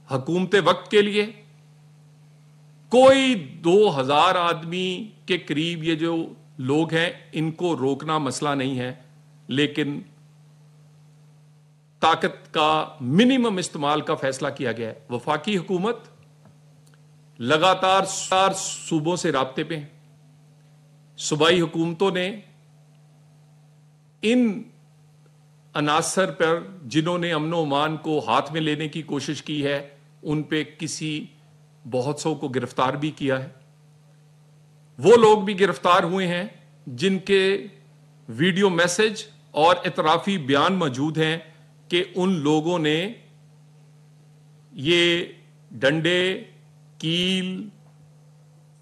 حکومت وقت کے لیے کوئی 2000 آدمی کے قریب یہ جو لوگ ہیں ان کو روکنا مسئلہ نہیں ہے، لیکن طاقت کا منیمم استعمال کا فیصلہ کیا گیا ہے۔ وفاقی حکومت لگاتار صوبوں سے رابطے پہ ہیں، صوبائی حکومتوں نے ان عناصر پر جنہوں نے امن و امان کو ہاتھ میں لینے کی کوشش کی ہے ان پہ بہت سو کو گرفتار بھی کیا ہے۔ وہ لوگ بھی گرفتار ہوئے ہیں جن کے ویڈیو میسج اور اعترافی بیان موجود ہیں کہ ان لوگوں نے یہ ڈنڈے، کیل،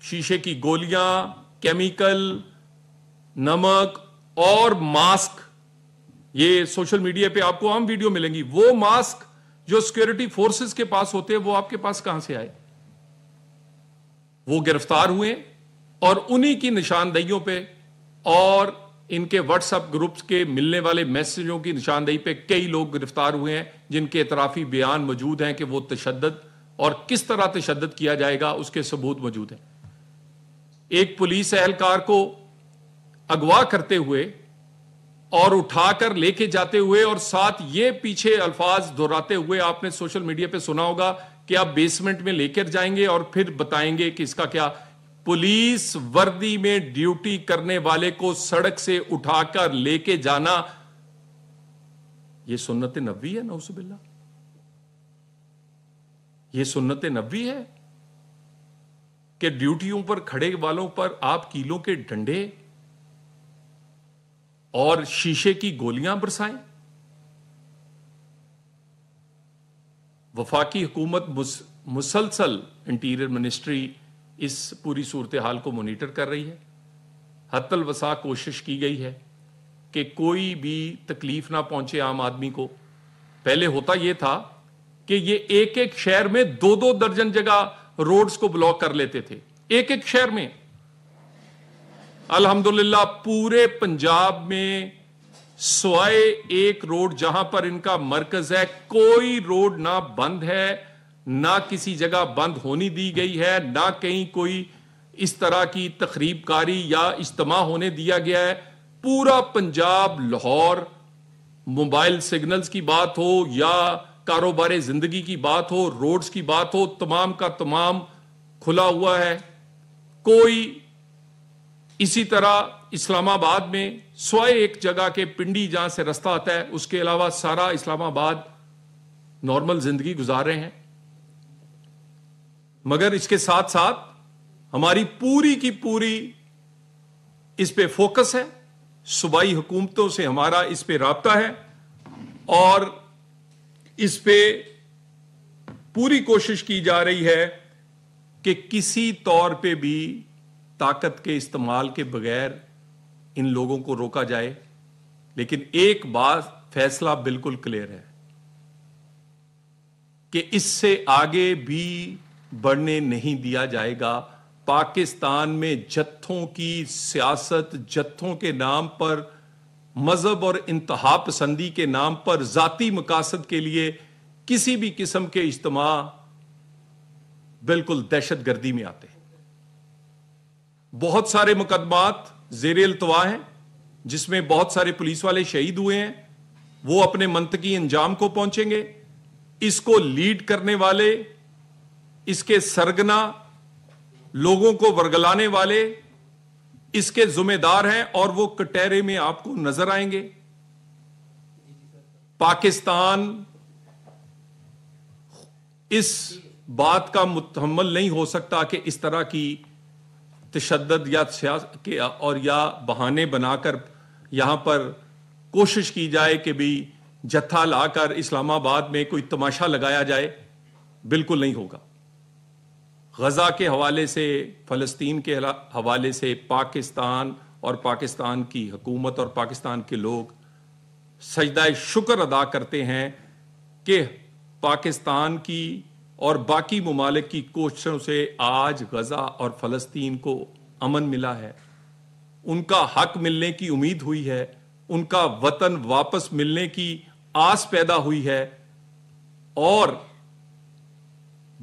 شیشے کی گولیاں، کیمیکل، نمک اور ماسک، یہ سوشل میڈیا پہ آپ کو عام ویڈیو ملیں گی، وہ ماسک جو سیکورٹی فورسز کے پاس ہوتے ہیں وہ آپ کے پاس کہاں سے آئے؟ وہ گرفتار ہوئے اور انہی کی نشاندہیوں پہ اور ان کے واٹس ایپ گروپس کے ملنے والے میسجوں کی نشاندہی پہ کئی لوگ گرفتار ہوئے ہیں جن کے اعترافی بیان موجود ہیں کہ وہ تشدد اور کس طرح تشدد کیا جائے گا اس کے ثبوت موجود ہیں۔ ایک پولیس اہلکار کو اغوا کرتے ہوئے اور اٹھا کر لے کے جاتے ہوئے اور ساتھ یہ پیچھے الفاظ دہراتے ہوئے آپ نے سوشل میڈیا پہ سنا ہوگا کہ آپ بیسمنٹ میں لے کر جائیں گے اور پھر بتائیں گے کہ اس کا کیا۔ پولیس وردی میں ڈیوٹی کرنے والے کو سڑک سے اٹھا کر لے کے جانا یہ سنت نبوی ہے، نعوذ باللہ، یہ سنت نبوی ہے کہ ڈیوٹیوں پر کھڑے والوں پر آپ کیلوں کے ڈنڈے اور شیشے کی گولیاں برسائیں۔ وفاقی حکومت مسلسل انٹیریئر منسٹری اس پوری صورتحال کو مانیٹر کر رہی ہے۔ حتی الوسع کوشش کی گئی ہے کہ کوئی بھی تکلیف نہ پہنچے عام آدمی کو۔ پہلے ہوتا یہ تھا کہ یہ ایک ایک شہر میں 2-2 درجن جگہ روڈز کو بلاک کر لیتے تھے، ایک ایک شہر میں۔ الحمدللہ پورے پنجاب میں سوائے ایک روڈ جہاں پر ان کا مرکز ہے، کوئی روڈ نہ بند ہے، نہ کسی جگہ بند ہونی دی گئی ہے، نہ کہیں کوئی اس طرح کی تخریب کاری یا اجتماع ہونے دیا گیا ہے۔ پورا پنجاب، لاہور، موبائل سگنلز کی بات ہو یا کاروبار زندگی کی بات ہو، روڈز کی بات ہو، تمام کا تمام کھلا ہوا ہے۔ کوئی اسی طرح اسلام آباد میں سوائے ایک جگہ کے پنڈی جہاں سے رستہ آتا ہے، اس کے علاوہ سارا اسلام آباد نارمل زندگی گزار رہے ہیں۔ مگر اس کے ساتھ ساتھ ہماری پوری کی پوری اس پہ فوکس ہے، صوبائی حکومتوں سے ہمارا اس پہ رابطہ ہے اور اس پہ پوری کوشش کی جا رہی ہے کہ کسی طور پہ بھی طاقت کے استعمال کے بغیر ان لوگوں کو روکا جائے۔ لیکن ایک بات فیصلہ بالکل کلیئر ہے کہ اس سے آگے بھی بڑھنے نہیں دیا جائے گا۔ پاکستان میں جتھوں کی سیاست، جتھوں کے نام پر، مذہب اور انتہا پسندی کے نام پر ذاتی مقاصد کے لیے کسی بھی قسم کے اجتماع بالکل دہشت گردی میں آتے ہیں۔ بہت سارے مقدمات زیر التوا ہیں جس میں بہت سارے پولیس والے شہید ہوئے ہیں، وہ اپنے منطقی انجام کو پہنچیں گے۔ اس کو لیڈ کرنے والے، اس کے سرگنا، لوگوں کو ورگلانے والے اس کے ذمہ دار ہیں اور وہ کٹہرے میں آپ کو نظر آئیں گے۔ پاکستان اس بات کا متحمل نہیں ہو سکتا کہ اس طرح کی تشدد یا بہانے بنا کر یہاں پر کوشش کی جائے کہ بھی جتھا لا کر اسلام آباد میں کوئی تماشا لگایا جائے۔ بالکل نہیں ہوگا۔ غزہ کے حوالے سے، فلسطین کے حوالے سے پاکستان اور پاکستان کی حکومت اور پاکستان کے لوگ سجدہ شکر ادا کرتے ہیں کہ پاکستان کی اور باقی ممالک کی کوششوں سے آج غزہ اور فلسطین کو امن ملا ہے، ان کا حق ملنے کی امید ہوئی ہے، ان کا وطن واپس ملنے کی آس پیدا ہوئی ہے، اور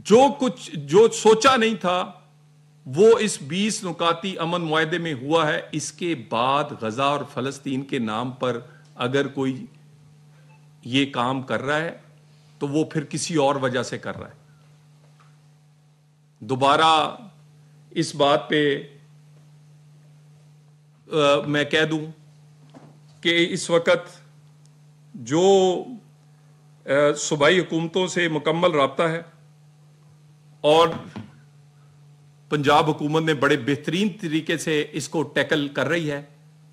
جو سوچا نہیں تھا وہ اس 20 نکاتی امن معاہدے میں ہوا ہے. اس کے بعد غزہ اور فلسطین کے نام پر اگر کوئی یہ کام کر رہا ہے تو وہ پھر کسی اور وجہ سے کر رہا ہے. دوبارہ اس بات پہ میں کہہ دوں کہ اس وقت جو صوبائی حکومتوں سے مکمل رابطہ ہے اور پنجاب حکومت نے بڑے بہترین طریقے سے اس کو ٹیکل کر رہی ہے.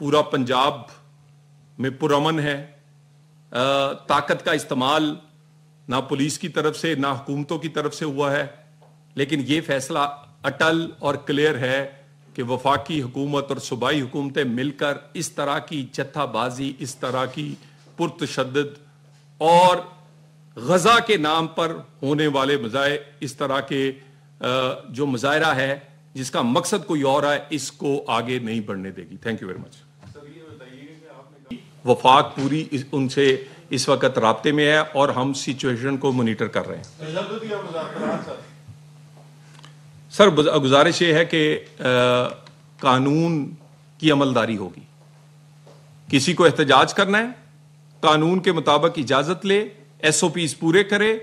پورا پنجاب میں پرامن ہے. طاقت کا استعمال نہ پولیس کی طرف سے نہ حکومتوں کی طرف سے ہوا ہے. لیکن یہ فیصلہ اٹل اور کلیئر ہے کہ وفاقی حکومت اور صوبائی حکومتیں مل کر اس طرح کی جتھا بازی, اس طرح کی پرتشدد اور غزہ کے نام پر ہونے والے مظاہرے, اس طرح کے جو مظاہرہ ہے جس کا مقصد کوئی اور ہے, اس کو آگے نہیں بڑھنے دے گی. Thank you very much. وفاق پوری ان سے اس وقت رابطے میں ہے اور ہم سچویشن کو مانیٹر کر رہے ہیں. سر گزارش یہ ہے کہ قانون کی عملداری ہوگی. کسی کو احتجاج کرنا ہے قانون کے مطابق اجازت لے, ایس او پیز پورے کرے,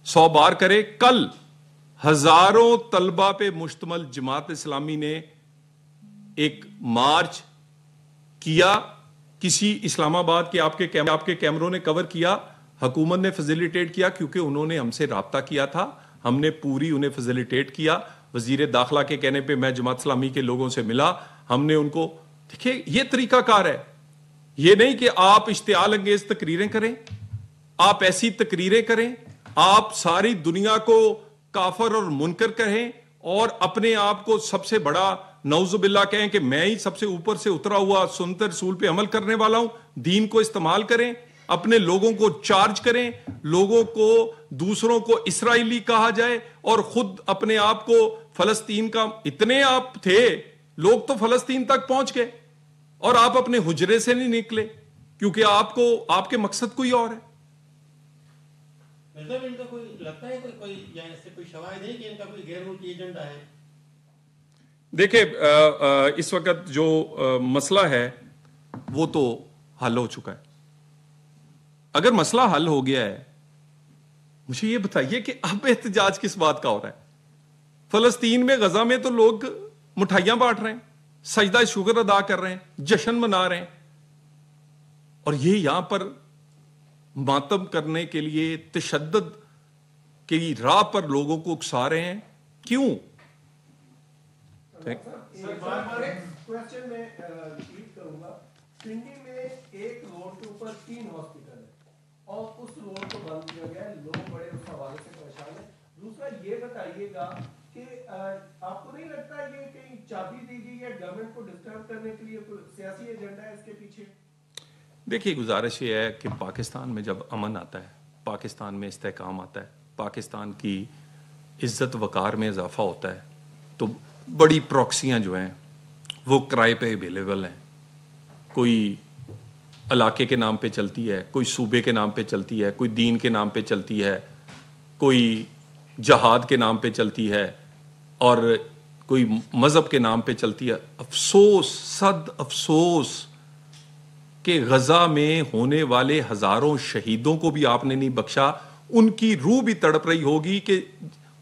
100 بار کرے. کل ہزاروں طلبہ پہ مشتمل جماعت اسلامی نے ایک مارچ کیا. کسی اسلام آباد کے آپ کے کیمروں نے کور کیا, حکومت نے فیسیلیٹیٹ کیا کیونکہ انہوں نے ہم سے رابطہ کیا تھا. ہم نے پوری انہیں فیسیلیٹیٹ کیا. وزیر داخلہ کے کہنے پہ میں جماعت اسلامی کے لوگوں سے ملا. ہم نے ان کو دیکھیں, یہ طریقہ کار ہے. یہ نہیں کہ آپ اشتعال انگیز تقریریں کریں, آپ ایسی تقریریں کریں, آپ ساری دنیا کو کافر اور منکر کہیں اور اپنے آپ کو سب سے بڑا نعوذ باللہ کہیں کہ میں ہی سب سے اوپر سے اترا ہوا سنت رسول پہ عمل کرنے والا ہوں. دین کو استعمال کریں, اپنے لوگوں کو چارج کریں, لوگوں کو دوسروں کو اسرائیلی کہا جائے اور خود اپنے آپ کو فلسطین کا. اتنے آپ تھے, لوگ تو فلسطین تک پہنچ گئے اور آپ اپنے حجرے سے نہیں نکلے کیونکہ آپ کے مقصد کوئی اور ہے. ان کا کوئی لگتا ہے کوئی شواہد ہے کہ ان کا کوئی غیر ملکی ایجنڈا ہے؟ دیکھیں اس وقت جو مسئلہ ہے وہ تو حل ہو چکا ہے. اگر مسئلہ حل ہو گیا ہے, مجھے یہ بتائیے کہ اب احتجاج کس بات کا ہو رہا ہے؟ فلسطین میں غزہ میں تو لوگ مٹھائیاں بانٹ رہے ہیں, سجدہ شکر ادا کر رہے ہیں, جشن منا رہے ہیں, اور یہ یہاں پر ماتم کرنے کے لیے تشدد کی راہ پر لوگوں کو اکسا رہے ہیں. کیوں؟ پنڈی میں ایک روڈ کے اوپر 3 ہاسپٹل ہے اور اس روڈ کو بند کیا گیا ہے. لوگ بڑے اس حوالے سے پریشان ہیں. دوسرا یہ بتائیے گا کہ آپ کو نہیں لگتا یہ کہیں چابی دی گئی ہے گورنمنٹ کو ڈسٹرب کرنے کے لیے, کوئی سیاسی ایجنڈا ہے اس کے پیچھے؟ دیکھیے گزارش یہ ہے کہ پاکستان میں جب امن آتا ہے, پاکستان میں استحکام آتا ہے, پاکستان کی عزت وقار میں اضافہ ہوتا ہے, تو بڑی پروکسیاں جو ہیں وہ کرائے پہ اویلیبل ہیں. کوئی علاقے کے نام پہ چلتی ہے, کوئی صوبے کے نام پہ چلتی ہے, کوئی دین کے نام پہ چلتی ہے, کوئی جہاد کے نام پہ چلتی ہے, اور کوئی مذہب کے نام پہ چلتی ہے. افسوس, صد افسوس کہ غزہ میں ہونے والے ہزاروں شہیدوں کو بھی آپ نے نہیں بخشا. ان کی روح بھی تڑپ رہی ہوگی کہ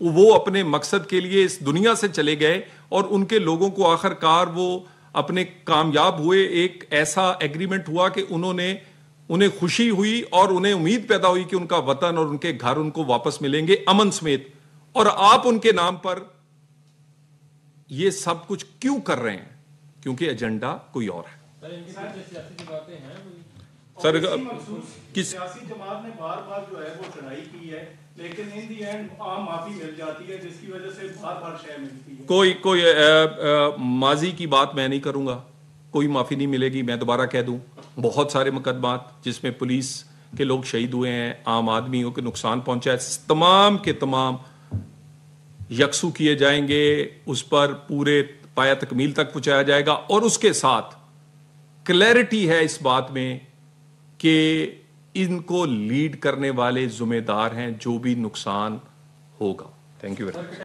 وہ اپنے مقصد کے لیے اس دنیا سے چلے گئے اور ان کے لوگوں کو آخر کار وہ اپنے کامیاب ہوئے. ایک ایسا ایگریمنٹ ہوا کہ انہیں خوشی ہوئی اور انہیں امید پیدا ہوئی کہ ان کا وطن اور ان کے گھر ان کو واپس ملیں گے امن سمیت, اور آپ ان کے نام پر یہ سب کچھ کیوں کر رہے ہیں؟ کیونکہ ایجنڈا کوئی اور ہے. سر کس سیاسی جماعت نے بار بار جو ہے وہ چڑھائی کی ہے لیکن ان دی اینڈ عام معافی مل جاتی ہے جس کی وجہ سے بار بار شے ملتی ہے. کوئی ماضی کی بات میں نہیں کروں گا, کوئی معافی نہیں ملے گی. میں دوبارہ کہہ دوں, بہت سارے مقدمات جس میں پولیس کے لوگ شہید ہوئے ہیں, عام آدمیوں کو نقصان پہنچا ہے, تمام کے تمام یکسو کیے جائیں گے, اس پر پورے پایا تکمیل تک پہنچایا جائے گا. اور اس کے ساتھ کلیئرٹی ہے اس بات میں کہ ان کو لیڈ کرنے والے ذمہ دار ہیں جو بھی نقصان ہوگا. Thank you very much.